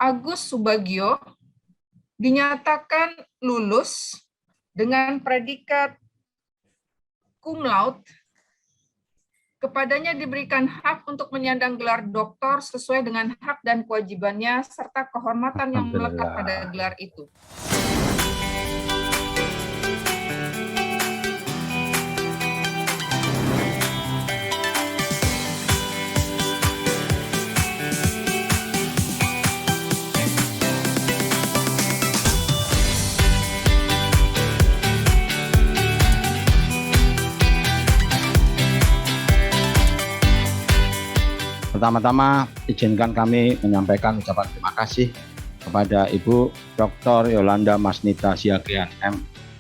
Agus Subagio dinyatakan lulus dengan predikat cum laude. Kepadanya diberikan hak untuk menyandang gelar doktor sesuai dengan hak dan kewajibannya serta kehormatan yang melekat pada gelar itu. Pertama-tama izinkan kami menyampaikan ucapan terima kasih kepada Ibu Dr. Yolanda Masnita Siagian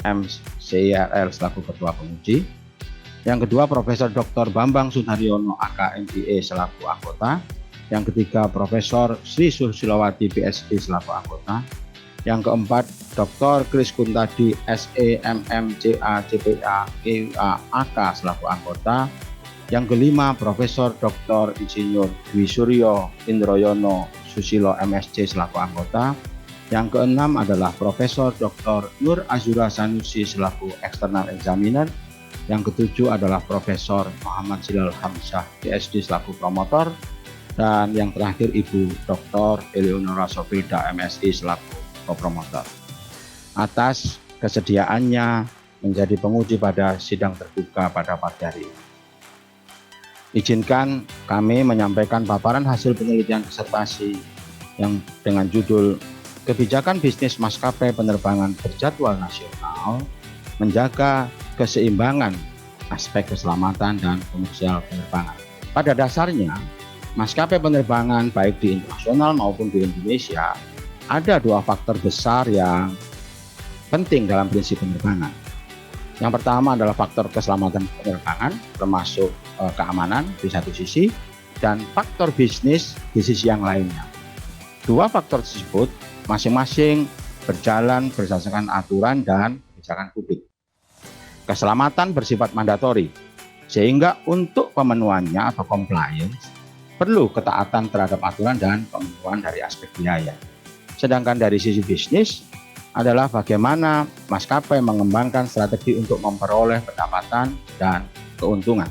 MCIRL selaku Ketua Penguji. Yang kedua Profesor Dr. Bambang Sutaryono AKMIE selaku anggota. Yang ketiga Profesor Sri Susilowati PhD selaku anggota. Yang keempat Dr. Kris Kuntadi SEMMCA CPA EUA AK selaku anggota. Yang kelima, Profesor Dr. Insinyur Dwi Suryo Indroyono Susilo MSc selaku anggota. Yang keenam adalah Profesor Dr. Nur Azura Sanusi selaku External Examiner. Yang ketujuh adalah Profesor Muhammad Zilal Hamzah PhD selaku promotor. Dan yang terakhir Ibu Dr. Eleonora Sofilda MSI selaku co-promotor. Atas kesediaannya menjadi penguji pada sidang terbuka pada pagi hari ini. Izinkan kami menyampaikan paparan hasil penelitian disertasi yang dengan judul Kebijakan Bisnis Maskapai Penerbangan Berjadwal Nasional Menjaga Keseimbangan Aspek Keselamatan dan Komersial Penerbangan. Pada dasarnya, maskapai penerbangan baik di internasional maupun di Indonesia ada dua faktor besar yang penting dalam prinsip penerbangan. Yang pertama adalah faktor keselamatan penerbangan, termasuk keamanan di satu sisi, dan faktor bisnis di sisi yang lainnya. Dua faktor tersebut masing-masing berjalan berdasarkan aturan dan kebijakan publik. Keselamatan bersifat mandatori, sehingga untuk pemenuhannya atau compliance perlu ketaatan terhadap aturan dan pemenuhan dari aspek biaya. Sedangkan dari sisi bisnis adalah bagaimana maskapai mengembangkan strategi untuk memperoleh pendapatan dan keuntungan.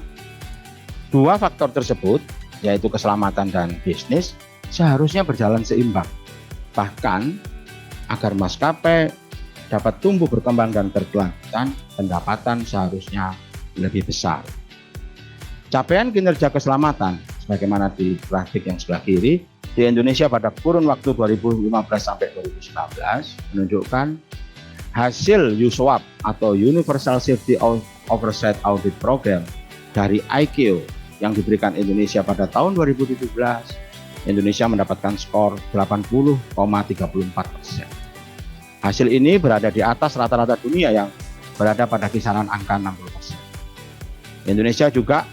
Dua faktor tersebut, yaitu keselamatan dan bisnis, seharusnya berjalan seimbang. Bahkan, agar maskapai dapat tumbuh berkembang dan berkelanjutan, pendapatan seharusnya lebih besar. Capaian kinerja keselamatan, sebagaimana di grafik yang sebelah kiri, di Indonesia pada kurun waktu 2015 sampai 2019 menunjukkan hasil USWAP atau Universal Safety Oversight Audit Program dari ICAO yang diberikan Indonesia pada tahun 2017, Indonesia mendapatkan skor 80,34%. Hasil ini berada di atas rata-rata dunia yang berada pada kisaran angka 60%. Indonesia juga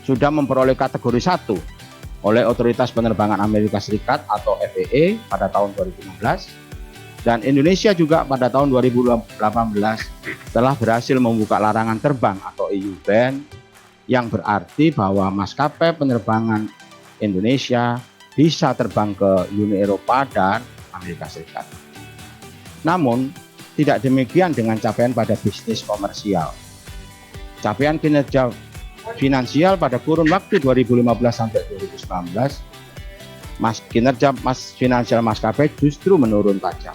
sudah memperoleh kategori 1 oleh Otoritas Penerbangan Amerika Serikat atau FAA pada tahun 2016, dan Indonesia juga pada tahun 2018 telah berhasil membuka larangan terbang atau EU ban, yang berarti bahwa maskapai penerbangan Indonesia bisa terbang ke Uni Eropa dan Amerika Serikat. Namun tidak demikian dengan capaian pada bisnis komersial. Capaian kinerja finansial pada kurun waktu 2015 sampai 2019, kinerja finansial maskapai justru menurun tajam.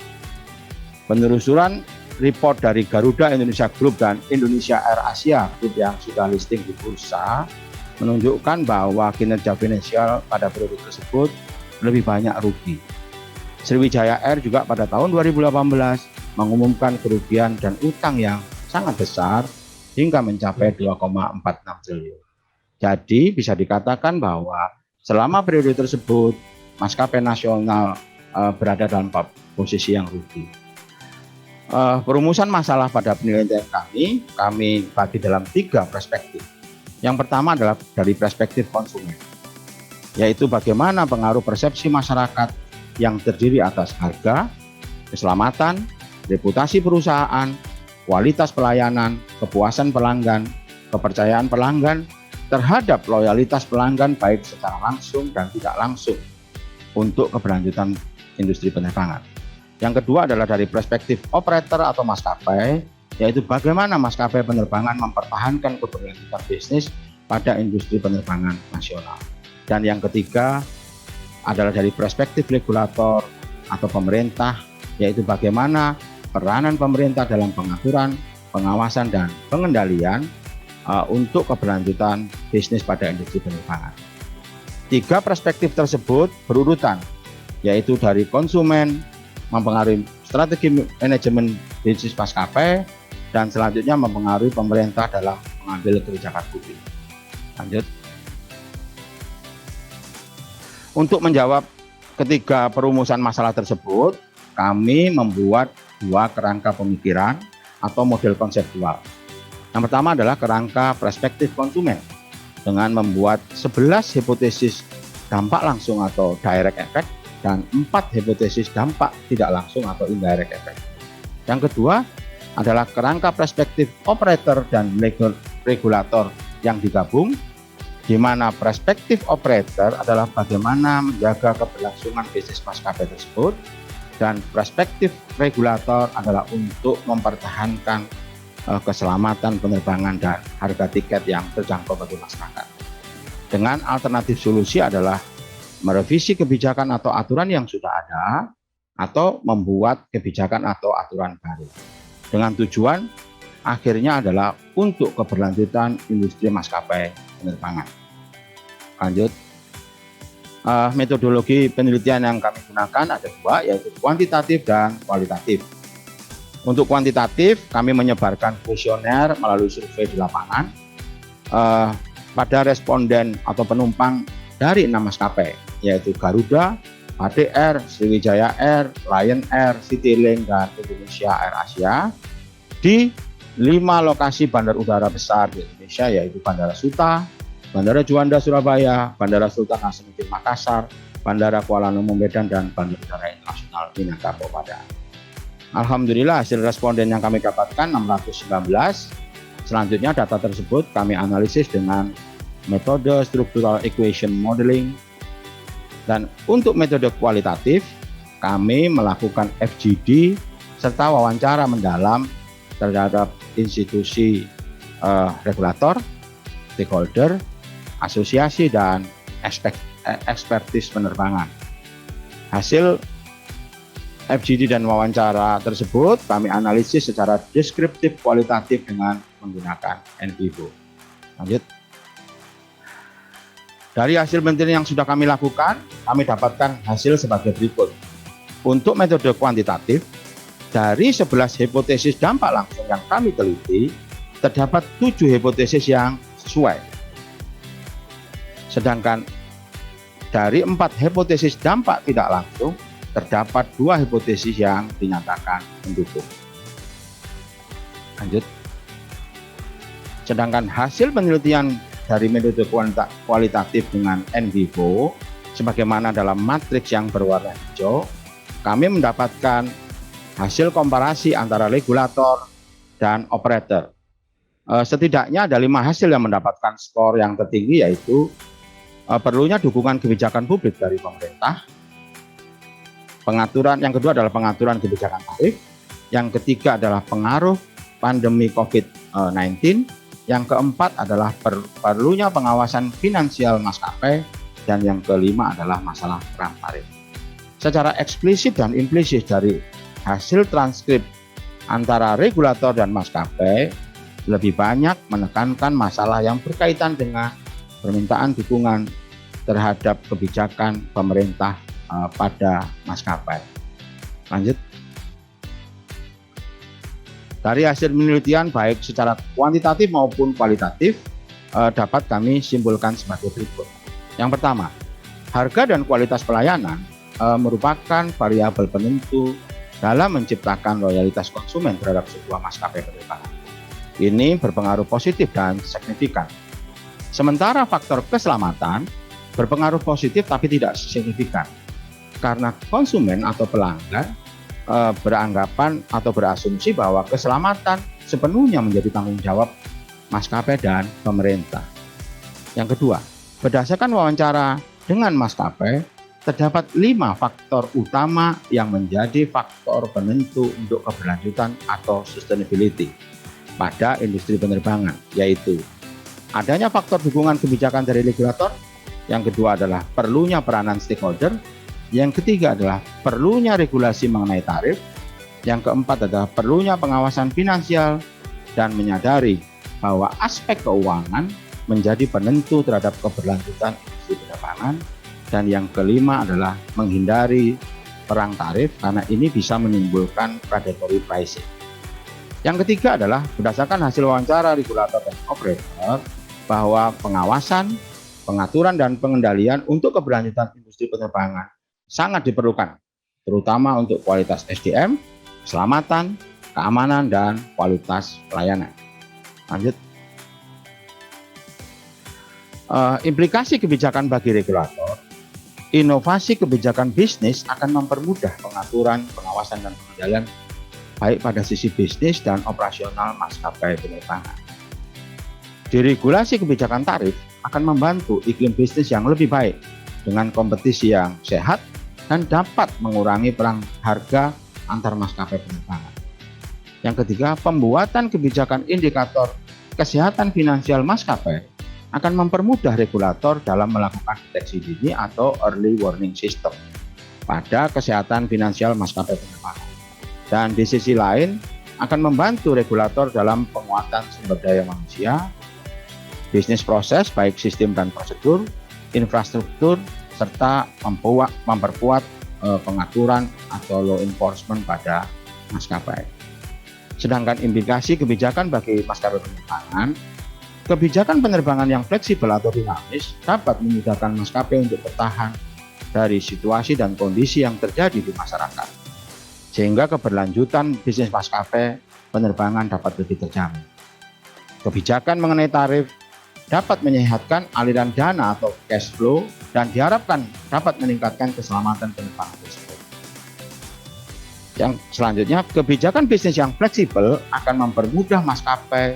Penelusuran report dari Garuda Indonesia Group dan Indonesia Air Asia Group yang sudah listing di bursa menunjukkan bahwa kinerja finansial pada periode tersebut lebih banyak rugi. Sriwijaya Air juga pada tahun 2018 mengumumkan kerugian dan utang yang sangat besar hingga mencapai 2,46 triliun. Jadi bisa dikatakan bahwa selama periode tersebut maskapai nasional berada dalam posisi yang rugi. Perumusan masalah pada penelitian kami bagi dalam 3 perspektif. Yang pertama adalah dari perspektif konsumen, yaitu bagaimana pengaruh persepsi masyarakat yang terdiri atas harga, keselamatan, reputasi perusahaan, kualitas pelayanan, kepuasan pelanggan, kepercayaan pelanggan terhadap loyalitas pelanggan baik secara langsung dan tidak langsung untuk keberlanjutan industri penerbangan. Yang kedua adalah dari perspektif operator atau maskapai, yaitu bagaimana maskapai penerbangan mempertahankan keberlanjutan bisnis pada industri penerbangan nasional. Dan yang ketiga adalah dari perspektif regulator atau pemerintah, yaitu bagaimana peranan pemerintah dalam pengaturan, pengawasan, dan pengendalian untuk keberlanjutan bisnis pada industri penerbangan. Tiga perspektif tersebut berurutan, yaitu dari konsumen mempengaruhi strategi manajemen bisnis maskapai, dan selanjutnya mempengaruhi pemerintah dalam mengambil kebijakan publik. Lanjut. Untuk menjawab ketiga perumusan masalah tersebut, kami membuat dua kerangka pemikiran atau model konseptual. Yang pertama adalah kerangka perspektif konsumen dengan membuat 11 hipotesis dampak langsung atau direct effect dan 4 hipotesis dampak tidak langsung atau indirect effect. Yang kedua adalah kerangka perspektif operator dan regulator yang digabung, di mana perspektif operator adalah bagaimana menjaga keberlangsungan bisnis maskapai tersebut, dan perspektif regulator adalah untuk mempertahankan keselamatan penerbangan dan harga tiket yang terjangkau bagi masyarakat. Dengan alternatif solusi adalah merevisi kebijakan atau aturan yang sudah ada, atau membuat kebijakan atau aturan baru. Dengan tujuan akhirnya adalah untuk keberlanjutan industri maskapai penerbangan. Lanjut. Metodologi penelitian yang kami gunakan ada dua, yaitu kuantitatif dan kualitatif. Untuk kuantitatif, kami menyebarkan kuesioner melalui survei di lapangan pada responden atau penumpang dari 6 maskapai, yaitu Garuda, ADR, Sriwijaya Air, Lion Air, Citylink, dan Indonesia Air Asia di 5 lokasi bandar udara besar di Indonesia, yaitu Bandara Suta, Bandara Juanda Surabaya, Bandara Sultan Hasanuddin Makassar, Bandara Kuala Namu Medan, dan Bandara Udara Internasional Minangkabau Padang. Alhamdulillah hasil responden yang kami dapatkan 619. Selanjutnya data tersebut kami analisis dengan metode structural equation modeling. Dan untuk metode kualitatif, kami melakukan FGD serta wawancara mendalam terhadap institusi regulator, stakeholder, asosiasi, dan ekspertis penerbangan. Hasil FGD dan wawancara tersebut kami analisis secara deskriptif kualitatif dengan menggunakan NVivo. Lanjut. Dari hasil penelitian yang sudah kami lakukan, kami dapatkan hasil sebagai berikut. Untuk metode kuantitatif, dari 11 hipotesis dampak langsung yang kami teliti, terdapat 7 hipotesis yang sesuai. Sedangkan dari 4 hipotesis dampak tidak langsung, terdapat 2 hipotesis yang dinyatakan mendukung. Lanjut. Sedangkan hasil penelitian dari metode kualitatif dengan NVivo, sebagaimana dalam matriks yang berwarna hijau, kami mendapatkan hasil komparasi antara regulator dan operator. Setidaknya ada 5 hasil yang mendapatkan skor yang tertinggi, yaitu perlunya dukungan kebijakan publik dari pemerintah. Pengaturan yang kedua adalah pengaturan kebijakan tarif. Yang ketiga adalah pengaruh pandemi COVID-19. Yang keempat adalah perlunya pengawasan finansial maskapai, dan yang kelima adalah masalah perang tarif. Secara eksplisit dan implisit dari hasil transkrip antara regulator dan maskapai lebih banyak menekankan masalah yang berkaitan dengan permintaan dukungan terhadap kebijakan pemerintah pada maskapai. Lanjut. Dari hasil penelitian baik secara kuantitatif maupun kualitatif dapat kami simpulkan sebagai berikut. Yang pertama, harga dan kualitas pelayanan merupakan variabel penentu dalam menciptakan loyalitas konsumen terhadap sebuah maskapai penerbangan. Ini berpengaruh positif dan signifikan. Sementara faktor keselamatan berpengaruh positif tapi tidak signifikan, karena konsumen atau pelanggan beranggapan atau berasumsi bahwa keselamatan sepenuhnya menjadi tanggung jawab maskapai dan pemerintah. Yang kedua, berdasarkan wawancara dengan maskapai, terdapat 5 faktor utama yang menjadi faktor penentu untuk keberlanjutan atau sustainability pada industri penerbangan, yaitu adanya faktor dukungan kebijakan dari regulator, yang kedua adalah perlunya peranan stakeholder, yang ketiga adalah perlunya regulasi mengenai tarif, yang keempat adalah perlunya pengawasan finansial, dan menyadari bahwa aspek keuangan menjadi penentu terhadap keberlanjutan industri penerbangan. Dan yang kelima adalah menghindari perang tarif karena ini bisa menimbulkan predatory pricing. Yang ketiga adalah berdasarkan hasil wawancara regulator dan operator bahwa pengawasan, pengaturan dan pengendalian untuk keberlanjutan industri penerbangan sangat diperlukan, terutama untuk kualitas SDM, keselamatan, keamanan dan kualitas pelayanan. Lanjut. Implikasi kebijakan bagi regulator. Inovasi kebijakan bisnis akan mempermudah pengaturan, pengawasan, dan pengendalian baik pada sisi bisnis dan operasional maskapai penerbangan. Deregulasi kebijakan tarif akan membantu iklim bisnis yang lebih baik dengan kompetisi yang sehat dan dapat mengurangi perang harga antar maskapai penerbangan. Yang ketiga, pembuatan kebijakan indikator kesehatan finansial maskapai akan mempermudah regulator dalam melakukan deteksi dini atau early warning system pada kesehatan finansial maskapai penerbangan. Dan di sisi lain akan membantu regulator dalam penguatan sumber daya manusia, bisnis proses baik sistem dan prosedur, infrastruktur, serta memperkuat pengaturan atau law enforcement pada maskapai. Sedangkan implikasi kebijakan bagi maskapai penerbangan, kebijakan penerbangan yang fleksibel atau dinamis dapat memudahkan maskapai untuk bertahan dari situasi dan kondisi yang terjadi di masyarakat, sehingga keberlanjutan bisnis maskapai penerbangan dapat lebih terjamin. Kebijakan mengenai tarif dapat menyehatkan aliran dana atau cash flow dan diharapkan dapat meningkatkan keselamatan penerbangan tersebut. Yang selanjutnya, kebijakan bisnis yang fleksibel akan mempermudah maskapai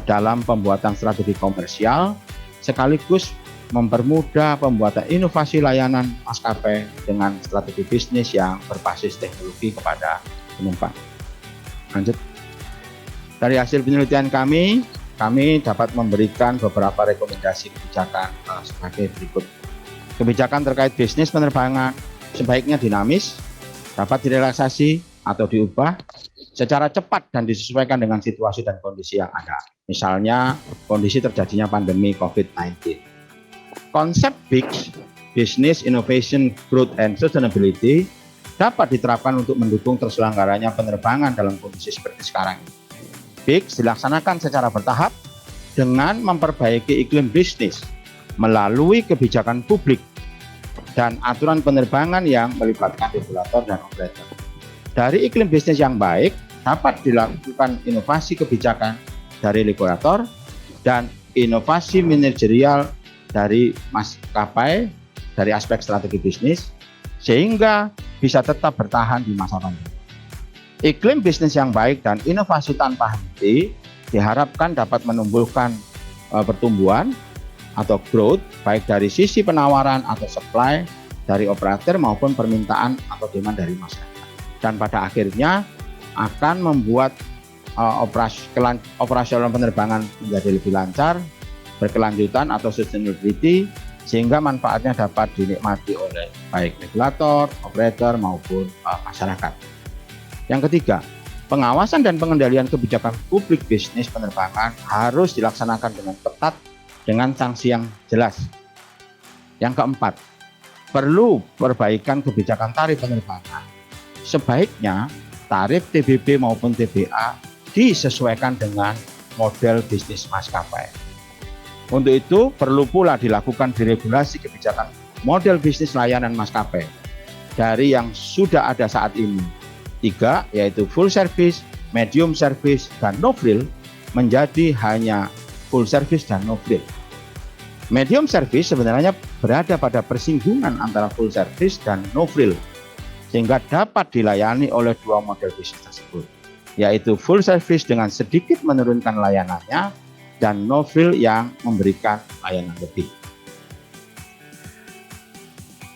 dalam pembuatan strategi komersial sekaligus mempermudah pembuatan inovasi layanan maskapai dengan strategi bisnis yang berbasis teknologi kepada penumpang. Lanjut. Dari hasil penelitian kami dapat memberikan beberapa rekomendasi kebijakan sebagai berikut. Kebijakan terkait bisnis penerbangan sebaiknya dinamis, dapat direlaksasi atau diubah secara cepat dan disesuaikan dengan situasi dan kondisi yang ada. Misalnya, kondisi terjadinya pandemi COVID-19. Konsep BIGS, Business Innovation Growth and Sustainability, dapat diterapkan untuk mendukung terselenggaranya penerbangan dalam kondisi seperti sekarang ini. BIGS dilaksanakan secara bertahap dengan memperbaiki iklim bisnis melalui kebijakan publik dan aturan penerbangan yang melibatkan regulator dan operator. Dari iklim bisnis yang baik, dapat dilakukan inovasi kebijakan dari regulator dan inovasi manajerial dari maskapai dari aspek strategi bisnis, sehingga bisa tetap bertahan di masa pandemi. Iklim bisnis yang baik dan inovasi tanpa henti diharapkan dapat menumbuhkan pertumbuhan atau growth baik dari sisi penawaran atau supply dari operator maupun permintaan atau demand dari masyarakat. Dan pada akhirnya akan membuat operasional penerbangan menjadi lebih lancar, berkelanjutan atau sustainability, sehingga manfaatnya dapat dinikmati oleh baik regulator, operator maupun masyarakat. Yang ketiga, pengawasan dan pengendalian kebijakan publik bisnis penerbangan harus dilaksanakan dengan ketat dengan sanksi yang jelas. Yang keempat, perlu perbaikan kebijakan tarif penerbangan. Sebaiknya tarif TBB maupun TBA disesuaikan dengan model bisnis maskapai. Untuk itu perlu pula dilakukan deregulasi kebijakan model bisnis layanan maskapai dari yang sudah ada saat ini. 3, yaitu full service, medium service, dan no frill menjadi hanya full service dan no frill. Medium service sebenarnya berada pada persinggungan antara full service dan no frill, sehingga dapat dilayani oleh dua model bisnis tersebut, yaitu full service dengan sedikit menurunkan layanannya dan no frill yang memberikan layanan lebih.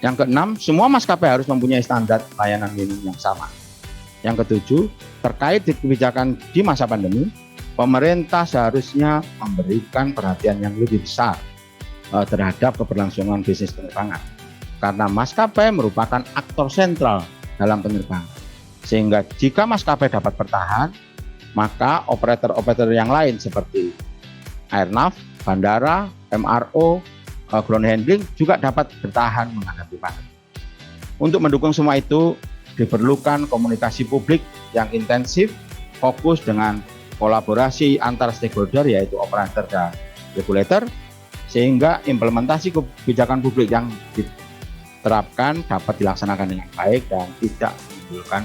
Yang keenam, semua maskapai harus mempunyai standar layanan minimum yang sama. Yang ketujuh, terkait kebijakan di masa pandemi, pemerintah seharusnya memberikan perhatian yang lebih besar terhadap keberlangsungan bisnis penerbangan. Karena maskapai merupakan aktor sentral dalam penerbangan. Sehingga jika maskapai dapat bertahan, maka operator-operator yang lain seperti airnav, bandara, MRO, ground handling juga dapat bertahan menghadapi pandemi. Untuk mendukung semua itu, diperlukan komunikasi publik yang intensif, fokus dengan kolaborasi antar stakeholder yaitu operator dan regulator, sehingga implementasi kebijakan publik yang diterapkan dapat dilaksanakan dengan baik dan tidak menimbulkan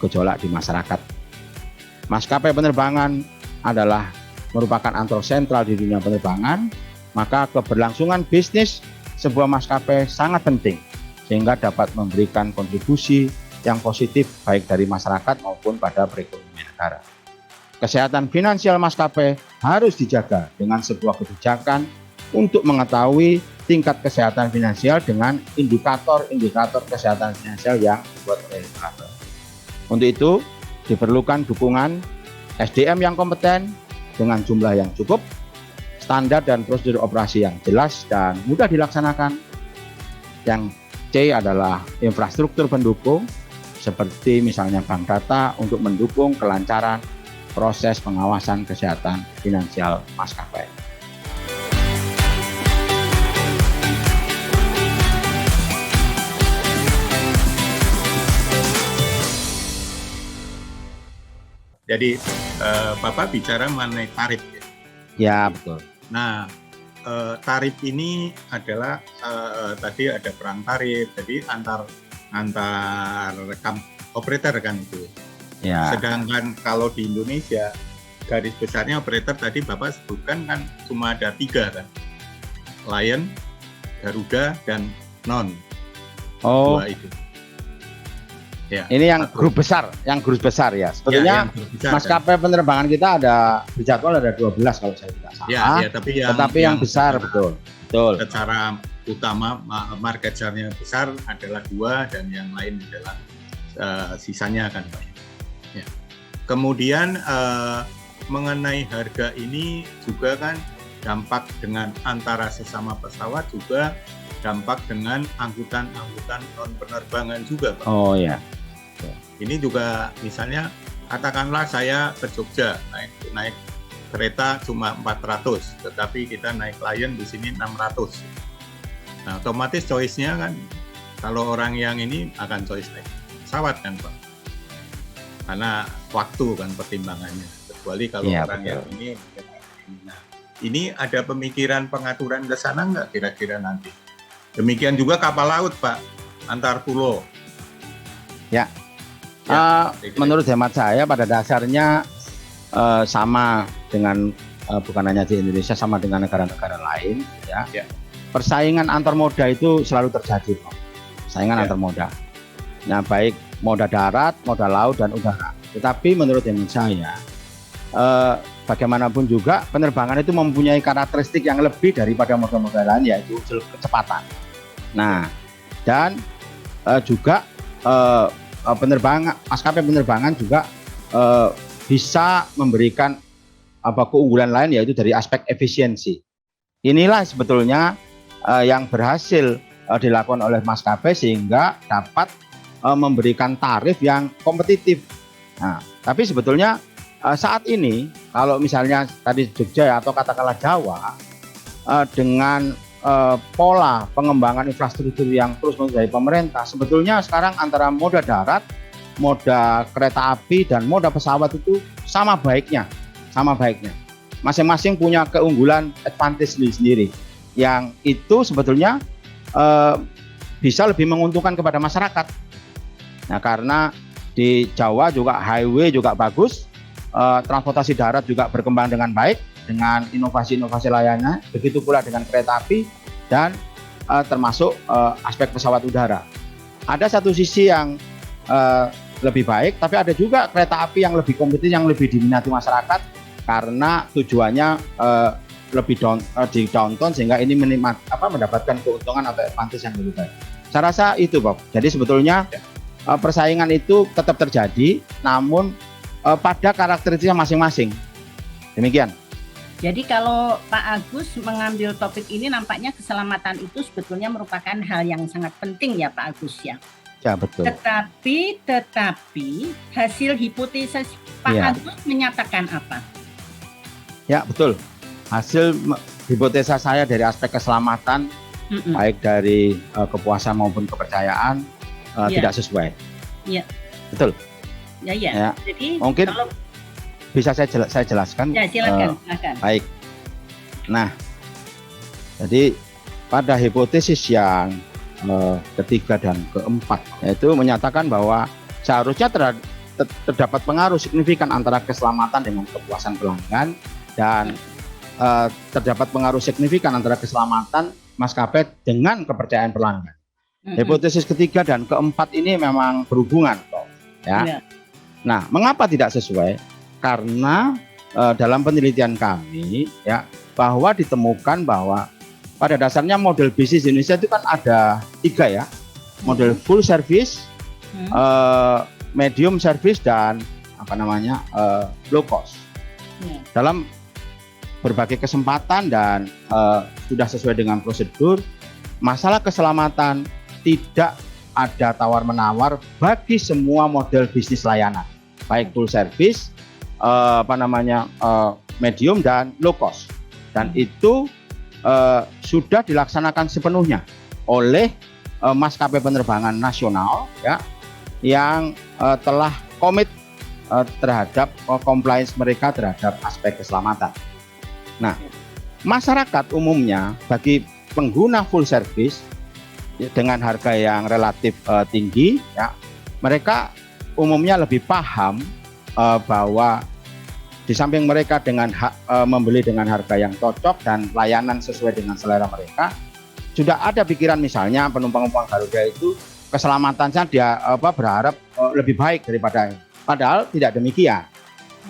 gejolak di masyarakat. Maskapai penerbangan adalah merupakan aktor sentral di dunia penerbangan, maka keberlangsungan bisnis sebuah maskapai sangat penting sehingga dapat memberikan kontribusi yang positif baik dari masyarakat maupun pada perekonomian negara. Kesehatan finansial maskapai harus dijaga dengan sebuah kebijakan untuk mengetahui tingkat kesehatan finansial dengan indikator-indikator kesehatan finansial yang dibuat oleh regulator. Untuk itu diperlukan dukungan SDM yang kompeten dengan jumlah yang cukup, standar dan prosedur operasi yang jelas dan mudah dilaksanakan. Yang C adalah infrastruktur pendukung seperti misalnya bank data untuk mendukung kelancaran proses pengawasan kesehatan finansial maskapai. Jadi Bapak bicara mengenai tarif ya? Ya, betul. Nah, tarif ini adalah tadi ada perang tarif, jadi antar operator kan itu. Ya. Sedangkan kalau di Indonesia garis besarnya operator tadi Bapak sebutkan kan cuma ada 3 kan, Lion, Garuda, dan Non. Oh. Dua itu. Ya. Ini yang grup besar ya. Sebetulnya ya, maskapai penerbangan kita ada berjadwal ada 12 kalau saya tidak salah. Ya, tetapi yang besar betul. Secara utama market share-nya besar adalah 2 dan yang lain adalah sisanya akan banyak. Ya. Kemudian mengenai harga ini juga kan dampak dengan antara sesama pesawat juga dampak dengan angkutan-angkutan non penerbangan juga, Pak. Oh ya. Ini juga misalnya katakanlah saya ke Jogja naik kereta cuma 400, tetapi kita naik Lion di sini 600. Nah, otomatis choice-nya kan kalau orang yang ini akan choice naik pesawat kan, Pak. Karena waktu kan pertimbangannya. Kecuali kalau orang betul. Yang ini. Nah, ini ada pemikiran pengaturan ke sana nggak kira-kira nanti? Demikian juga kapal laut, Pak, antar pulau. Ya, menurut hemat saya pada dasarnya sama dengan bukan hanya di Indonesia, sama dengan negara-negara lain. Ya. Persaingan antar moda itu selalu terjadi, Pak. Persaingan antar moda. Nah, baik moda darat, moda laut, dan udara. Tetapi menurut hemat saya, bagaimanapun juga penerbangan itu mempunyai karakteristik yang lebih daripada moda-moda lain, yaitu kecepatan. Nah, dan juga maskapai penerbangan juga bisa memberikan keunggulan lain, yaitu dari aspek efisiensi. Inilah sebetulnya yang berhasil dilakukan oleh maskapai sehingga dapat memberikan tarif yang kompetitif. Nah, tapi sebetulnya saat ini kalau misalnya tadi Jogja atau katakanlah Jawa dengan pola pengembangan infrastruktur yang terus-menerus dari pemerintah, sebetulnya sekarang antara moda darat, moda kereta api, dan moda pesawat itu sama baiknya. Masing-masing punya keunggulan advantage sendiri, yang itu sebetulnya bisa lebih menguntungkan kepada masyarakat. Nah, karena di Jawa juga highway juga bagus, transportasi darat juga berkembang dengan baik, dengan inovasi-inovasi layannya, begitu pula dengan kereta api dan termasuk aspek pesawat udara. Ada satu sisi yang lebih baik, tapi ada juga kereta api yang lebih kompetitif, yang lebih diminati masyarakat karena tujuannya lebih di downtown sehingga ini mendapatkan keuntungan atau advantage yang lebih baik. Saya rasa itu, Bob. Jadi sebetulnya persaingan itu tetap terjadi, namun pada karakteristiknya masing-masing. Demikian. Jadi kalau Pak Agus mengambil topik ini, nampaknya keselamatan itu sebetulnya merupakan hal yang sangat penting ya Pak Agus ya. Ya, betul. Tetapi hasil hipotesis Pak Agus menyatakan apa? Ya, betul. Hasil hipotesa saya dari aspek keselamatan, baik dari kepuasan maupun kepercayaan, tidak sesuai. Iya. Betul. Ya. Jadi mungkin kalau bisa saya jelaskan. Ya, silakan. Baik. Nah, jadi pada hipotesis yang ketiga dan keempat, yaitu menyatakan bahwa seharusnya terdapat pengaruh signifikan antara keselamatan dengan kepuasan pelanggan, dan terdapat pengaruh signifikan antara keselamatan maskapai dengan kepercayaan pelanggan. Hipotesis ketiga dan keempat ini memang berhubungan, ya. Nah, mengapa tidak sesuai? Karena dalam penelitian kami, ya, bahwa ditemukan bahwa pada dasarnya model bisnis Indonesia itu kan ada 3 ya, model full service, medium service, dan low cost. Dalam berbagai kesempatan dan sudah sesuai dengan prosedur, masalah keselamatan tidak ada tawar-menawar bagi semua model bisnis layanan, baik full service, medium dan low cost, dan itu sudah dilaksanakan sepenuhnya oleh maskapai penerbangan nasional, ya, yang telah komit terhadap compliance mereka terhadap aspek keselamatan. Nah, masyarakat umumnya bagi pengguna full service dengan harga yang relatif tinggi, ya, mereka umumnya lebih paham bahwa di samping mereka dengan membeli dengan harga yang cocok dan layanan sesuai dengan selera mereka, sudah ada pikiran misalnya penumpang-penumpang Garuda itu keselamatannya dia berharap lebih baik daripada ini. Padahal tidak demikian.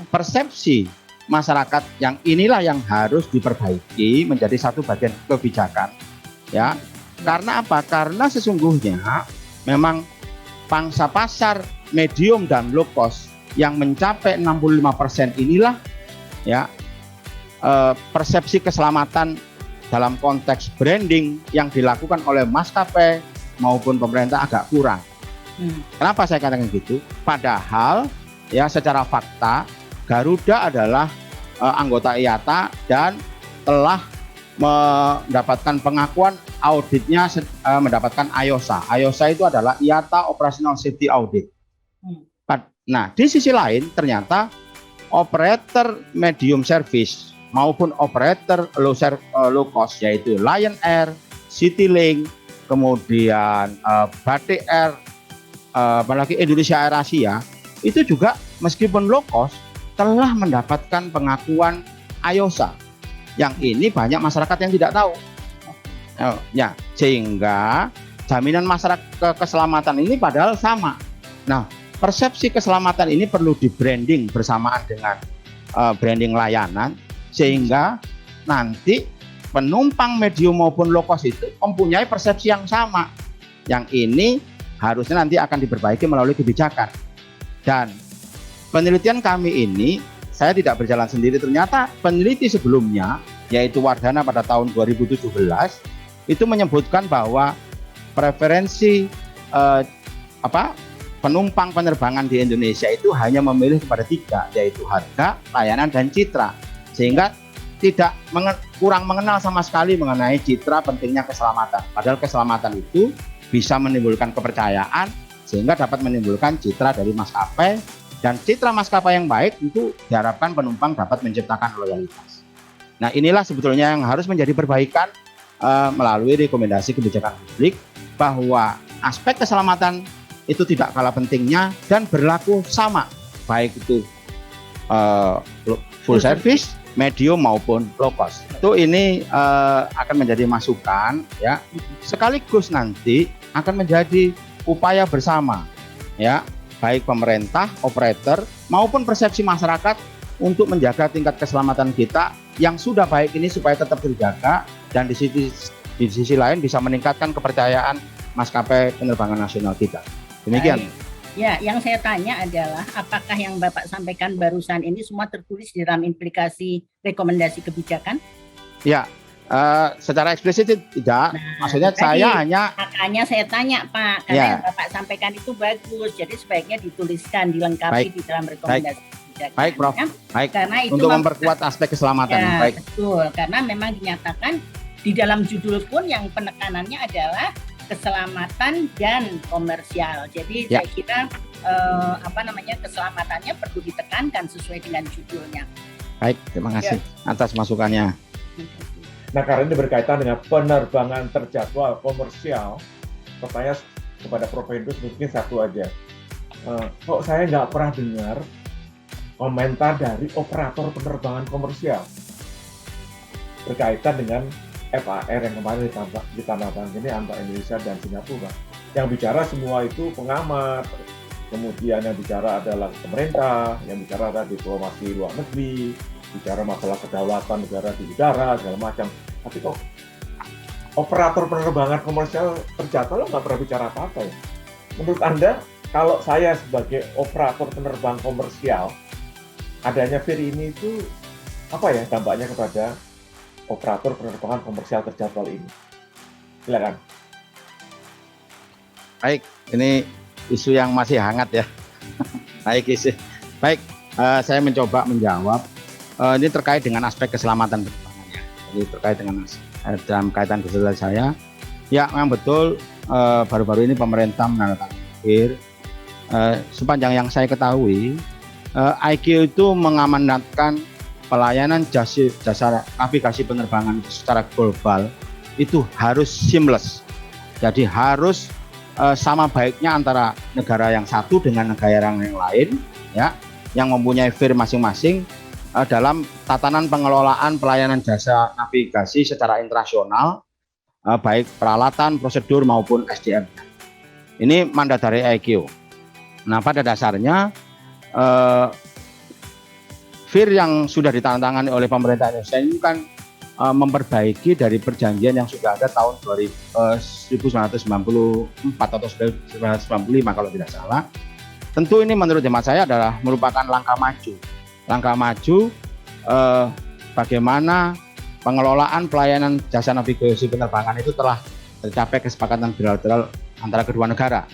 Persepsi masyarakat yang inilah yang harus diperbaiki menjadi satu bagian kebijakan, ya. Karena apa? Karena sesungguhnya memang pangsa pasar medium dan low cost yang mencapai 65% inilah, ya, persepsi keselamatan dalam konteks branding yang dilakukan oleh maskapai maupun pemerintah agak kurang. Kenapa saya katakan gitu? Padahal ya secara fakta Garuda adalah anggota IATA dan telah mendapatkan pengakuan auditnya, mendapatkan IOSA. IOSA itu adalah IATA Operational Safety Audit. Nah, di sisi lain ternyata operator medium service maupun operator low cost yaitu Lion Air, Citylink, kemudian Batik Air, apalagi Indonesia Air Asia, itu juga meskipun low cost telah mendapatkan pengakuan IOSA. Yang ini banyak masyarakat yang tidak tahu. Ya, sehingga jaminan masyarakat keselamatan ini padahal sama. Nah, persepsi keselamatan ini perlu di-branding bersamaan dengan branding layanan, sehingga nanti penumpang medium maupun low cost itu mempunyai persepsi yang sama. Yang ini harusnya nanti akan diperbaiki melalui kebijakan. Dan penelitian kami ini, saya tidak berjalan sendiri, ternyata peneliti sebelumnya, yaitu Wardana pada tahun 2017, itu menyebutkan bahwa preferensi penumpang penerbangan di Indonesia itu hanya memilih kepada 3, yaitu harga, layanan, dan citra, sehingga tidak kurang mengenal sama sekali mengenai citra pentingnya keselamatan. Padahal keselamatan itu bisa menimbulkan kepercayaan sehingga dapat menimbulkan citra dari maskapai, dan citra maskapai yang baik itu diharapkan penumpang dapat menciptakan loyalitas. Nah, inilah sebetulnya yang harus menjadi perbaikan melalui rekomendasi kebijakan publik, bahwa aspek keselamatan itu tidak kalah pentingnya dan berlaku sama, baik itu full service, medium maupun low cost. Itu ini akan menjadi masukan, ya. Sekaligus nanti akan menjadi upaya bersama, ya, baik pemerintah, operator maupun persepsi masyarakat untuk menjaga tingkat keselamatan kita yang sudah baik ini supaya tetap terjaga, dan di sisi lain bisa meningkatkan kepercayaan maskapai penerbangan nasional kita. Demikian. Ya, yang saya tanya adalah apakah yang Bapak sampaikan barusan ini semua tertulis di dalam implikasi rekomendasi kebijakan? Ya, secara eksplisit tidak. Maksudnya saya hanya. Makanya saya tanya Pak, karena yang Bapak sampaikan itu bagus, jadi sebaiknya dituliskan, dilengkapi di dalam rekomendasi kebijakan. Baik, Prof. Baik. Karena itu untuk memperkuat aspek keselamatan. Ya, baik. Betul, karena memang dinyatakan di dalam judul pun yang penekanannya adalah keselamatan dan komersial. Jadi saya kira keselamatannya perlu ditekankan sesuai dengan judulnya. Baik, terima kasih atas masukannya. Nah, karena ini berkaitan dengan penerbangan terjadwal komersial, pertanyaan kepada Prof. Hendus mungkin satu aja. Kok saya nggak pernah dengar komentar dari operator penerbangan komersial berkaitan dengan FAR yang kemarin ditandatangani antara Indonesia dan Singapura. Yang bicara semua itu pengamat, kemudian yang bicara adalah pemerintah, yang bicara adalah diplomasi luar negeri, bicara masalah kedaulatan negara di udara, segala macam. Tapi kok operator penerbangan komersial terjadwal nggak pernah bicara apa-apa ya? Menurut Anda, kalau saya sebagai operator penerbang komersial, adanya FIR ini itu apa ya dampaknya kepada operator penerbangan komersial terjadwal ini? Silakan. Baik, ini isu yang masih hangat ya. Baik, Baik, saya mencoba menjawab. Ini terkait dengan aspek keselamatan penerbangannya. Jadi terkait dengan dalam kaitan keselamatan saya. Ya, memang betul. Baru-baru ini pemerintah menandatangani FIR. Sepanjang yang saya ketahui, IQ itu mengamanatkan pelayanan jasa navigasi penerbangan secara global itu harus seamless. Jadi harus sama baiknya antara negara yang satu dengan negara yang lain, ya, yang mempunyai FIR masing-masing dalam tatanan pengelolaan pelayanan jasa navigasi secara internasional, baik peralatan, prosedur maupun SDM. Ini mandat dari IQ. Nah, pada dasarnya FIR yang sudah ditandatangani oleh pemerintah Indonesia ini kan memperbaiki dari perjanjian yang sudah ada tahun 1994 atau 1995 kalau tidak salah. Tentu ini menurut hemat saya adalah merupakan langkah maju. Langkah maju bagaimana pengelolaan pelayanan jasa navigasi penerbangan itu telah tercapai kesepakatan bilateral antara kedua negara.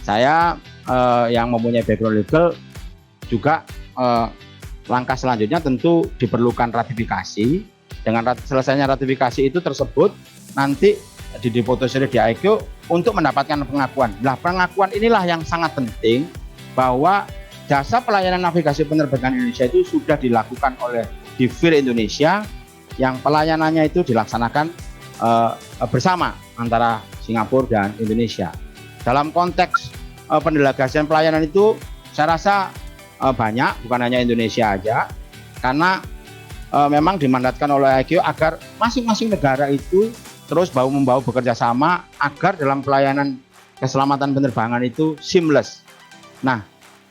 Saya yang mempunyai background legal juga langkah selanjutnya tentu diperlukan ratifikasi. Dengan selesainya ratifikasi itu tersebut nanti didepository di IQ untuk mendapatkan pengakuan. Nah, pengakuan inilah yang sangat penting bahwa jasa pelayanan navigasi penerbangan Indonesia itu sudah dilakukan oleh di FIR Indonesia yang pelayanannya itu dilaksanakan bersama antara Singapura dan Indonesia. Dalam konteks pendelegasian pelayanan itu saya rasa banyak, bukan hanya Indonesia aja, karena memang dimandatkan oleh IQ agar masing-masing negara itu terus bahu-membahu bekerja sama agar dalam pelayanan keselamatan penerbangan itu seamless. Nah,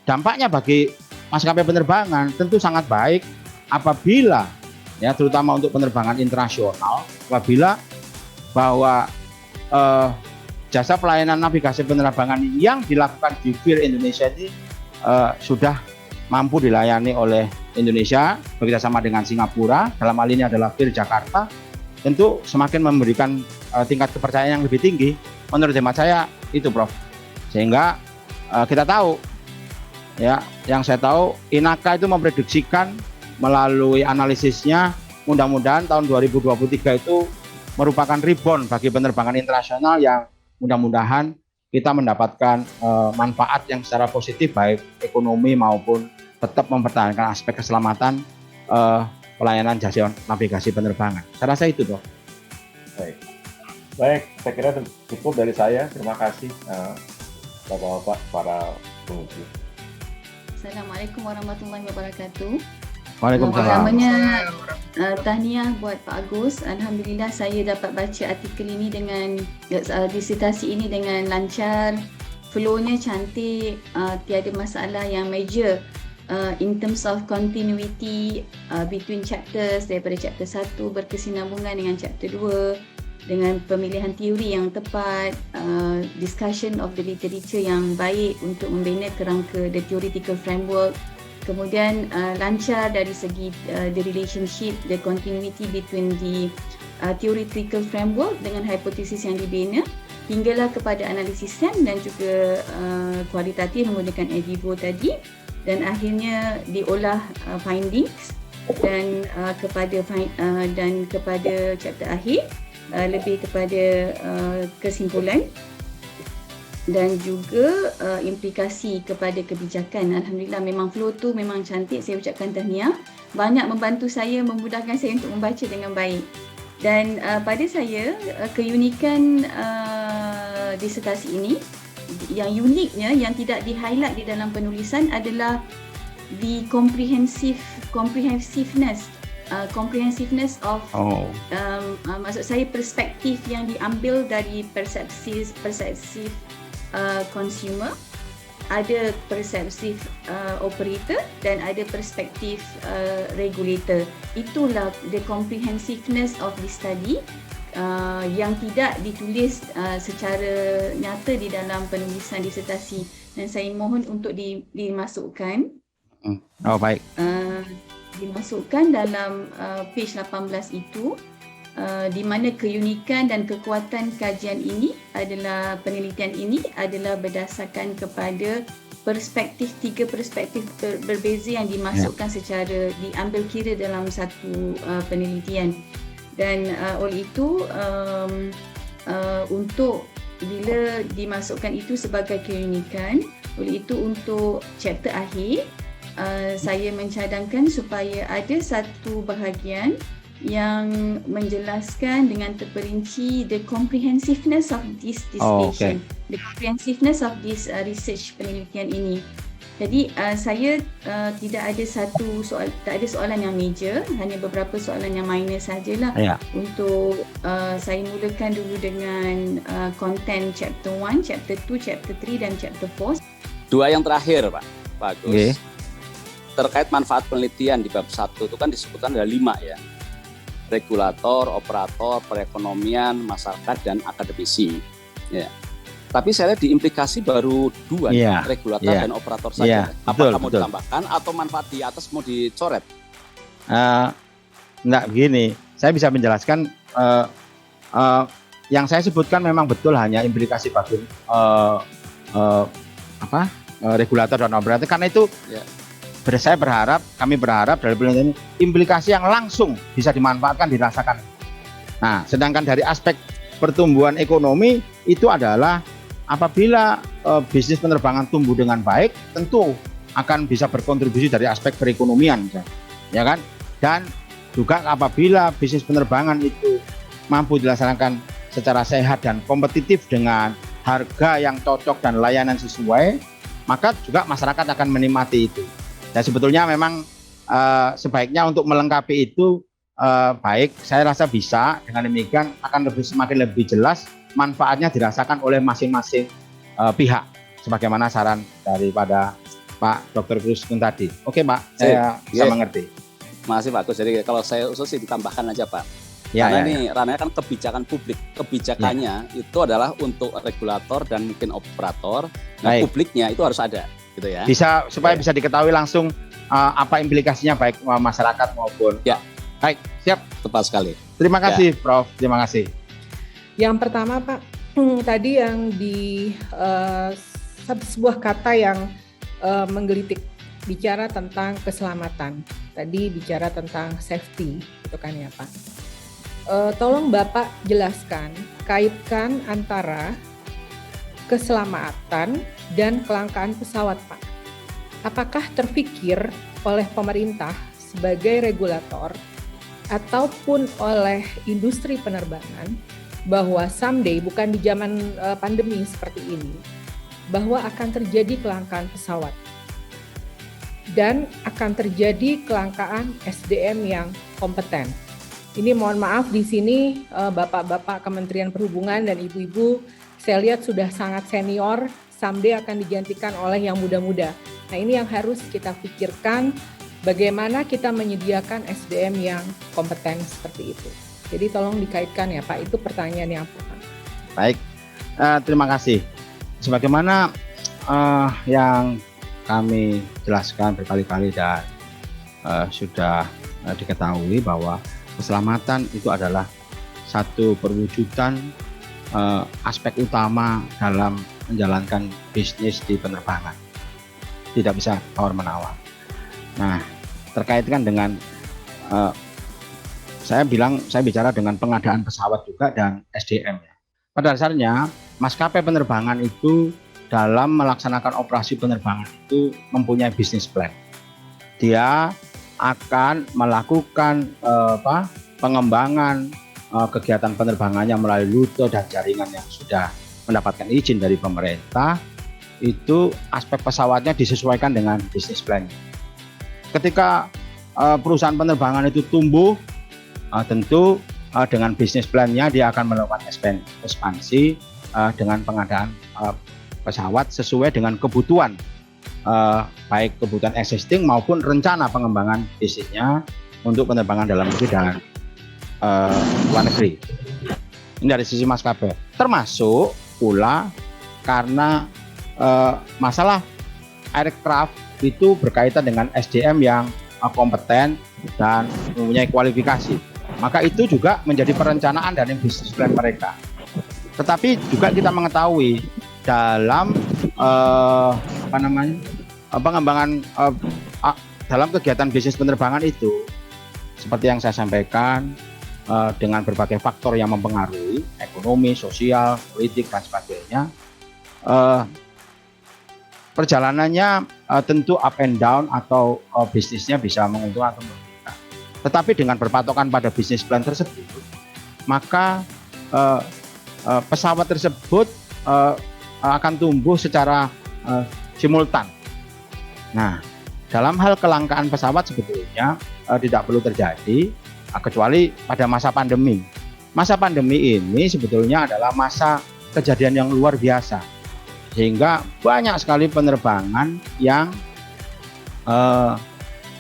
dampaknya bagi maskapai penerbangan tentu sangat baik apabila, ya, terutama untuk penerbangan internasional, apabila bahwa jasa pelayanan navigasi penerbangan yang dilakukan di FIR Indonesia ini sudah mampu dilayani oleh Indonesia bekerjasama dengan Singapura, dalam hal ini adalah FIR Jakarta, tentu semakin memberikan tingkat kepercayaan yang lebih tinggi. Menurut hemat saya itu, Prof. Sehingga kita tahu, ya, yang saya tahu INACA itu memprediksikan melalui analisisnya mudah-mudahan tahun 2023 itu merupakan rebound bagi penerbangan internasional yang mudah-mudahan kita mendapatkan manfaat yang secara positif baik ekonomi maupun tetap mempertahankan aspek keselamatan pelayanan jasa navigasi penerbangan. Saya rasa itu, Dok. Baik, saya kira cukup dari saya. Terima kasih Bapak-bapak para penguji. Assalamualaikum warahmatullahi wabarakatuh. Waalaikumsalam. Pertamanya tahniah buat Pak Agus. Alhamdulillah saya dapat baca artikel ini dengan disertasi ini dengan lancar, flow-nya cantik, tiada masalah yang major in terms of continuity between chapters, daripada chapter 1 berkesinambungan dengan chapter 2. dengan pemilihan teori yang tepat, discussion of the literature yang baik untuk membina kerangka the theoretical framework, kemudian lancar dari segi the relationship, the continuity between the theoretical framework dengan hipotesis yang dibina, hinggalah kepada analisis SEM dan juga kualitatif menggunakan Edivo tadi, dan akhirnya diolah findings dan kepada chapter akhir lebih kepada kesimpulan dan juga implikasi kepada kebijakan. Alhamdulillah, memang flow tu memang cantik. Saya ucapkan tahniah, banyak membantu saya, memudahkan saya untuk membaca dengan baik. Dan pada saya keunikan disertasi ini, yang uniknya yang tidak di-highlight di dalam penulisan adalah the comprehensiveness of maksud saya perspektif yang diambil dari persepsi consumer, ada perspektif operator dan ada perspektif regulator. Itulah the comprehensiveness of this study yang tidak ditulis secara nyata di dalam penulisan disertasi, dan saya mohon untuk dimasukkan. Baik. Dimasukkan dalam page 18 itu, di mana keunikan dan kekuatan kajian ini adalah, penelitian ini adalah berdasarkan kepada tiga perspektif berbeza yang dimasukkan secara diambil kira dalam satu penelitian. Dan oleh itu untuk bila dimasukkan itu sebagai keunikan, oleh itu untuk chapter akhir saya mencadangkan supaya ada satu bahagian yang menjelaskan dengan terperinci the comprehensiveness of this dissertation, the comprehensiveness of this research penelitian ini. Jadi saya tidak ada tak ada soalan yang major, hanya beberapa soalan yang minor sajalah. Untuk saya mulakan dulu dengan content chapter 1, chapter 2, chapter 3 dan chapter 4. Dua yang terakhir, Pak Agus. Terkait manfaat penelitian di bab 1 itu kan disebutkan ada 5 ya. Regulator, operator, perekonomian, masyarakat, dan akademisi. Ya. Tapi saya lihat di implikasi baru 2, regulator dan operator saja. Apakah mau ditambahkan atau manfaat di atas mau dicoret? Enggak, begini. Saya bisa menjelaskan yang saya sebutkan memang betul hanya implikasi bagi regulator dan operator. Karena itu kami berharap dari penelitian ini implikasi yang langsung bisa dimanfaatkan, dirasakan. Nah, sedangkan dari aspek pertumbuhan ekonomi itu adalah apabila bisnis penerbangan tumbuh dengan baik, tentu akan bisa berkontribusi dari aspek perekonomian, ya kan? Dan juga apabila bisnis penerbangan itu mampu dilaksanakan secara sehat dan kompetitif dengan harga yang cocok dan layanan sesuai, maka juga masyarakat akan menikmati itu. Dan sebetulnya memang sebaiknya untuk melengkapi itu baik, saya rasa bisa. Dengan demikian akan semakin lebih jelas manfaatnya dirasakan oleh masing-masing pihak, sebagaimana saran daripada Pak Dr. Kristen tadi. Oke, Pak, saya bisa mengerti. Makasih Pak Agus. Jadi kalau saya usul sih ditambahkan aja, Pak. Karena ini ranahnya kan kebijakan publik. Kebijakannya itu adalah untuk regulator dan mungkin operator. Nah, publiknya itu harus ada, gitu ya. Bisa supaya bisa diketahui langsung apa implikasinya baik masyarakat maupun. Baik, siap. Tepat sekali. Terima kasih, Prof. Terima kasih. Yang pertama, Pak, tadi yang di sebuah kata yang menggelitik, bicara tentang keselamatan. Tadi bicara tentang safety, gitu kan ya, Pak. Tolong Bapak jelaskan, kaitkan antara keselamatan dan kelangkaan pesawat, Pak. Apakah terpikir oleh pemerintah sebagai regulator ataupun oleh industri penerbangan bahwa someday, bukan di zaman pandemi seperti ini, bahwa akan terjadi kelangkaan pesawat dan akan terjadi kelangkaan SDM yang kompeten. Ini mohon maaf di sini Bapak-bapak Kementerian Perhubungan dan Ibu-ibu saya lihat sudah sangat senior, someday akan digantikan oleh yang muda-muda. Nah, ini yang harus kita pikirkan, bagaimana kita menyediakan SDM yang kompeten seperti itu. Jadi tolong dikaitkan ya Pak, itu pertanyaannya apa Pak? Baik, terima kasih. Sebagaimana yang kami jelaskan berkali-kali dan sudah diketahui bahwa keselamatan itu adalah satu perwujudan aspek utama dalam menjalankan bisnis di penerbangan. Tidak bisa tawar-menawar. Nah, terkait kan dengan saya bicara dengan pengadaan pesawat juga dan SDM. Pada dasarnya, maskapai penerbangan itu dalam melaksanakan operasi penerbangan itu mempunyai bisnis plan. Dia akan melakukan pengembangan kegiatan penerbangannya melalui rute dan jaringan yang sudah mendapatkan izin dari pemerintah. Itu aspek pesawatnya disesuaikan dengan bisnis plan. Ketika perusahaan penerbangan itu tumbuh, tentu dengan bisnis plan-nya dia akan melakukan ekspansi dengan pengadaan pesawat sesuai dengan kebutuhan, baik kebutuhan existing maupun rencana pengembangan bisnisnya untuk penerbangan dalam negeri dan luar negeri. Ini dari sisi maskapai. Termasuk pula karena masalah aircraft itu berkaitan dengan SDM yang kompeten dan mempunyai kualifikasi. Maka itu juga menjadi perencanaan dari bisnis plan mereka. Tetapi juga kita mengetahui dalam pengembangan dalam kegiatan bisnis penerbangan itu, seperti yang saya sampaikan, dengan berbagai faktor yang mempengaruhi ekonomi, sosial, politik dan sebagainya, perjalanannya tentu up and down atau bisnisnya bisa menguntungkan atau merugikan. Tetapi dengan berpatokan pada bisnis plan tersebut, maka pesawat tersebut akan tumbuh secara simultan. Nah, dalam hal kelangkaan pesawat sebetulnya tidak perlu terjadi kecuali pada masa pandemi. Masa pandemi ini sebetulnya adalah masa kejadian yang luar biasa, sehingga banyak sekali penerbangan yang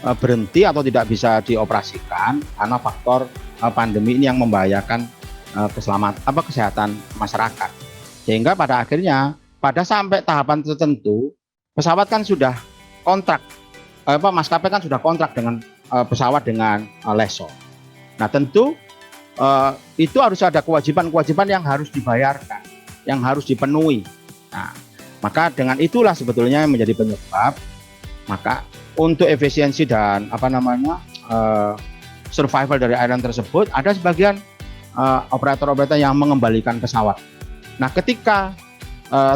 berhenti atau tidak bisa dioperasikan karena faktor pandemi ini yang membahayakan kesehatan masyarakat. Sehingga pada akhirnya sampai tahapan tertentu pesawat kan sudah kontrak, maskapai kan sudah kontrak dengan pesawat dengan lessor. Nah, tentu itu harus ada kewajiban-kewajiban yang harus dibayarkan, yang harus dipenuhi. Nah, maka dengan itulah sebetulnya yang menjadi penyebab maka untuk efisiensi dan survival dari airline tersebut, ada sebagian operator-operator yang mengembalikan pesawat. Nah, ketika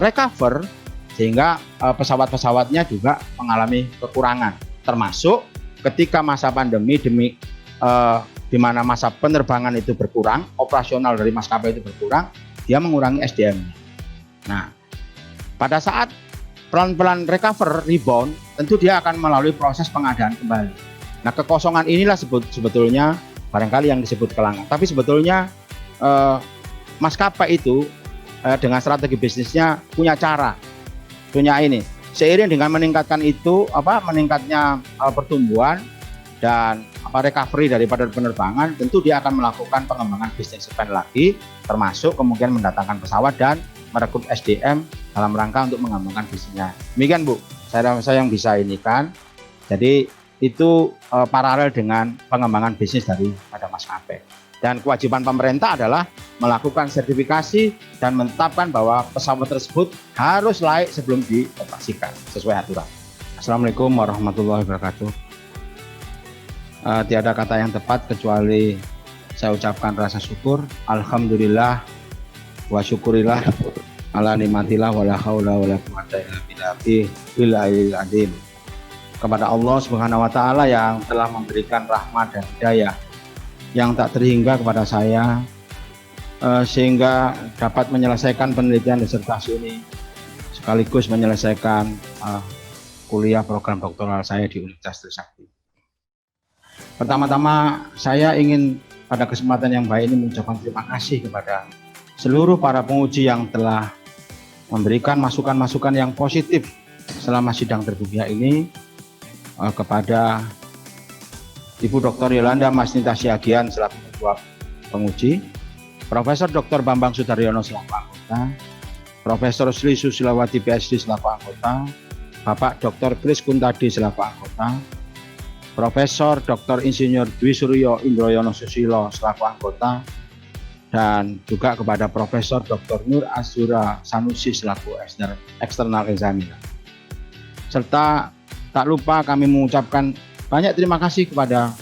recover, sehingga pesawat-pesawatnya juga mengalami kekurangan, termasuk ketika masa pandemi di mana masa penerbangan itu berkurang, operasional dari maskapai itu berkurang, dia mengurangi SDM. Nah, pada saat pelan-pelan recover, rebound, tentu dia akan melalui proses pengadaan kembali. Nah, kekosongan inilah sebetulnya barangkali yang disebut kelangkaan. Tapi sebetulnya maskapai itu dengan strategi bisnisnya punya cara, punya ini. Seiring dengan meningkatkan itu, meningkatnya pertumbuhan dan recovery daripada penerbangan, tentu dia akan melakukan pengembangan bisnis plan lagi, termasuk kemungkinan mendatangkan pesawat dan merekrut SDM dalam rangka untuk mengembangkan bisnisnya. Demikian Bu, saya yang bisa ini kan. Jadi itu paralel dengan pengembangan bisnis daripada maskapai. Dan kewajiban pemerintah adalah melakukan sertifikasi dan menetapkan bahwa pesawat tersebut harus layak sebelum dioperasikan sesuai aturan. Assalamualaikum warahmatullahi wabarakatuh. Tiada kata yang tepat kecuali saya ucapkan rasa syukur. Alhamdulillah wa syukurillah ala nikmatillah wala haula wala quwata illa billahil azim. Kepada Allah Subhanahu wa taala yang telah memberikan rahmat dan hidayah yang tak terhingga kepada saya, sehingga dapat menyelesaikan penelitian disertasi ini sekaligus menyelesaikan kuliah program doktoral saya di Universitas Trisakti. Pertama-tama saya ingin pada kesempatan yang baik ini mengucapkan terima kasih kepada seluruh para penguji yang telah memberikan masukan-masukan yang positif selama sidang terbuka ini, kepada Ibu Dr. Yolanda Masnita Siagian selaku Ketua penguji, Profesor Dr. Bambang Sudaryono selaku anggota, Profesor Sri Susilawati PhD selaku anggota, Bapak Dr. Kris Kuntadi selaku anggota, Profesor Dr. Insinyur Dwi Suryo Indroyono Susilo selaku anggota, dan juga kepada Profesor Dr. Nur Azura Sanusi selaku external examiner. Serta tak lupa kami mengucapkan banyak terima kasih kepada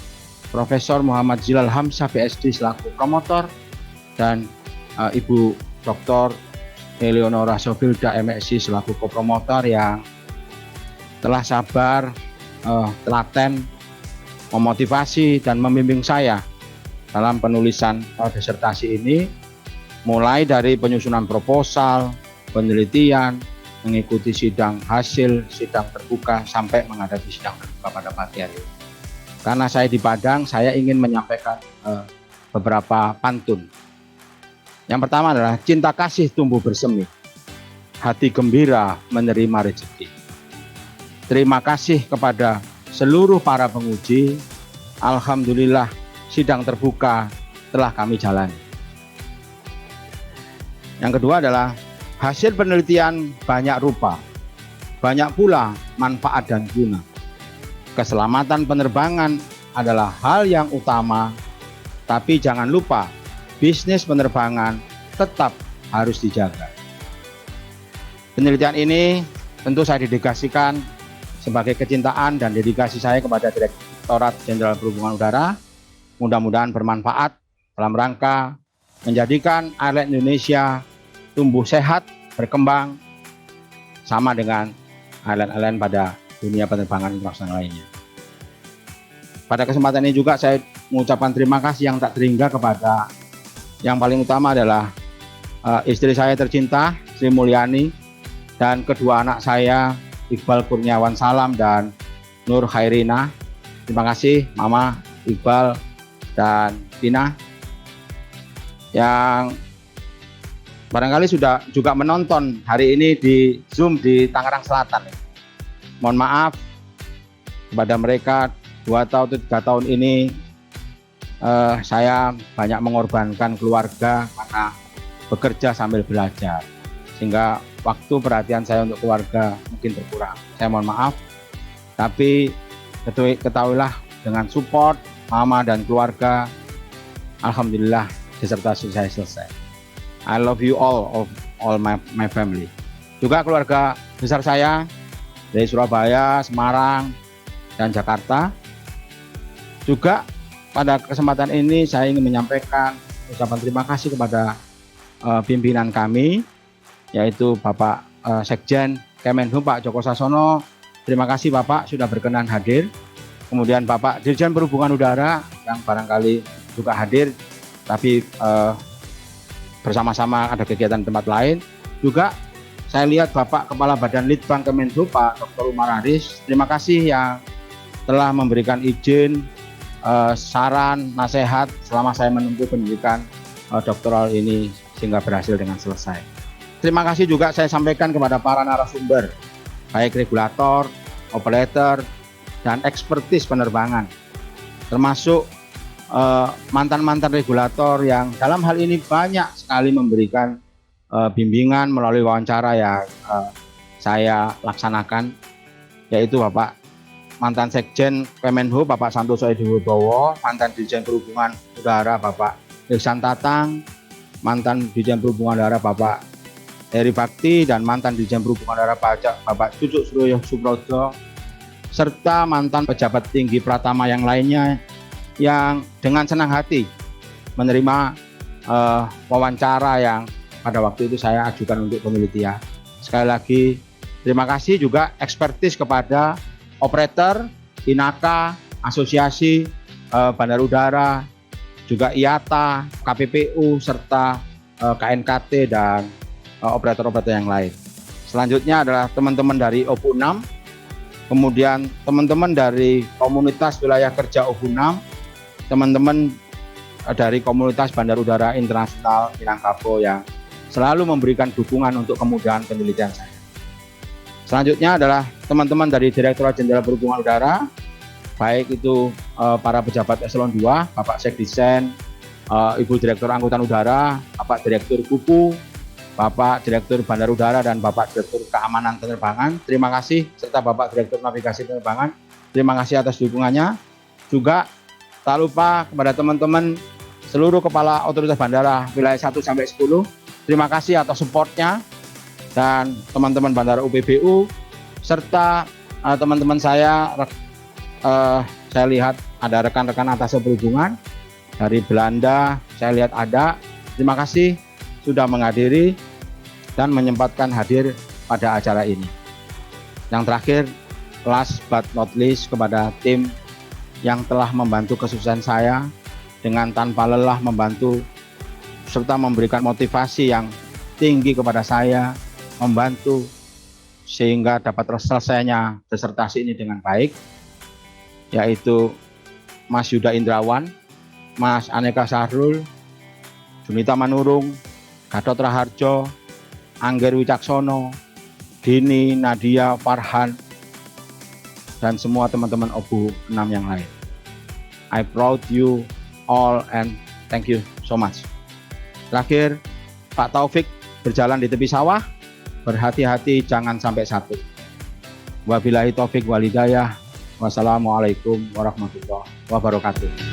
Profesor Muhammad Zilal Hamzah PhD selaku promotor dan Ibu Dr. Eleonora Sofilda MSc selaku kopromotor yang telah sabar, telaten, memotivasi dan membimbing saya dalam penulisan disertasi ini, mulai dari penyusunan proposal, penelitian, mengikuti sidang hasil, sidang terbuka, sampai menghadapi sidang terbuka pada pagi hari ini. Karena saya di Padang, saya ingin menyampaikan beberapa pantun. Yang pertama adalah cinta kasih tumbuh bersemi, hati gembira menerima rezeki. Terima kasih kepada seluruh para penguji. Alhamdulillah sidang terbuka telah kami jalani. Yang kedua adalah hasil penelitian banyak rupa, banyak pula manfaat dan guna. Keselamatan penerbangan adalah hal yang utama, tapi jangan lupa bisnis penerbangan tetap harus dijaga. Penelitian ini tentu saya dedikasikan sebagai kecintaan dan dedikasi saya kepada Direktorat Jenderal Perhubungan Udara. Mudah-mudahan bermanfaat dalam rangka menjadikan airline Indonesia tumbuh sehat, berkembang, sama dengan airline-airline pada dunia penerbangan internasional lainnya. Pada kesempatan ini juga saya mengucapkan terima kasih yang tak terhingga kepada yang paling utama adalah istri saya tercinta, Sri Mulyani, dan kedua anak saya, Iqbal Kurniawan Salam dan Nur Khairina. Terima kasih Mama, Iqbal, dan Tina yang barangkali sudah juga menonton hari ini di Zoom di Tangerang Selatan. Mohon maaf kepada mereka, 2 atau 3 tahun ini saya banyak mengorbankan keluarga karena bekerja sambil belajar, sehingga waktu perhatian saya untuk keluarga mungkin berkurang. Saya mohon maaf, tapi ketahuilah dengan support Mama dan keluarga, alhamdulillah disertasi saya selesai. I love you all my family. Juga keluarga besar saya dari Surabaya, Semarang, dan Jakarta. Juga pada kesempatan ini saya ingin menyampaikan ucapan terima kasih kepada pimpinan kami, yaitu Bapak Sekjen Kemenhub Pak Joko Sasono. Terima kasih Bapak sudah berkenan hadir. Kemudian Bapak Dirjen Perhubungan Udara yang barangkali juga hadir, tapi bersama-sama ada kegiatan di tempat lain. Juga saya lihat Bapak Kepala Badan Litbang Kemenhub Pak Dr. Umar Aris. Terima kasih yang telah memberikan izin, saran, nasihat selama saya menunggu pendidikan doktoral ini sehingga berhasil dengan selesai. Terima kasih juga saya sampaikan kepada para narasumber, baik regulator, operator, dan ekspertis penerbangan, termasuk mantan-mantan regulator yang dalam hal ini banyak sekali memberikan bimbingan melalui wawancara yang saya laksanakan, yaitu Bapak mantan Sekjen Kemenhub Bapak Santoso Edi Wibowo, mantan Dirjen Perhubungan Udara Bapak Iksan Tatang, mantan Dirjen Perhubungan Udara Bapak Heri Bakti, dan mantan Dirjen Perhubungan Udara Bapak Cucuk Suryo Suprojo, serta mantan pejabat tinggi Pratama yang lainnya yang dengan senang hati menerima wawancara yang pada waktu itu saya ajukan untuk penelitian. Sekali lagi terima kasih juga ekspertis kepada operator, INAKA, Asosiasi Bandar Udara, juga IATA, KPPU, serta KNKT dan operator-operator yang lain. Selanjutnya adalah teman-teman dari OPU 6, kemudian teman-teman dari komunitas wilayah kerja OPU 6, teman-teman dari komunitas Bandar Udara Internasional Minangkabau yang selalu memberikan dukungan untuk kemudahan penelitian saya. Selanjutnya adalah teman-teman dari Direktorat Jenderal Perhubungan Udara, baik itu para pejabat eselon 2, Bapak Sekdisen, Ibu Direktur Angkutan Udara, Bapak Direktur KUPU, Bapak Direktur Bandar Udara, dan Bapak Direktur Keamanan Penerbangan. Terima kasih, serta Bapak Direktur Navigasi Penerbangan. Terima kasih atas dukungannya. Juga tak lupa kepada teman-teman seluruh kepala otoritas bandara wilayah 1 sampai 10. Terima kasih atas supportnya, dan teman-teman Bandara UPBU serta teman-teman saya lihat ada rekan-rekan atas perhubungan dari Belanda, saya lihat ada. Terima kasih sudah menghadiri dan menyempatkan hadir pada acara ini. Yang terakhir, last but not least, kepada tim yang telah membantu kesuksesan saya dengan tanpa lelah membantu serta memberikan motivasi yang tinggi kepada saya, membantu sehingga dapat selesainya disertasi ini dengan baik, yaitu Mas Yuda Indrawan, Mas Aneka Sahrul, Junita Manurung, Gatot Raharjo, Angger Wicaksono, Dini, Nadia, Farhan, dan semua teman-teman OBU 6 yang lain. I proud you all and thank you so much. Terakhir, Pak Taufik berjalan di tepi sawah, berhati-hati jangan sampai satu. Wabillahi taufik walhidayah. Wassalamualaikum warahmatullahi wabarakatuh.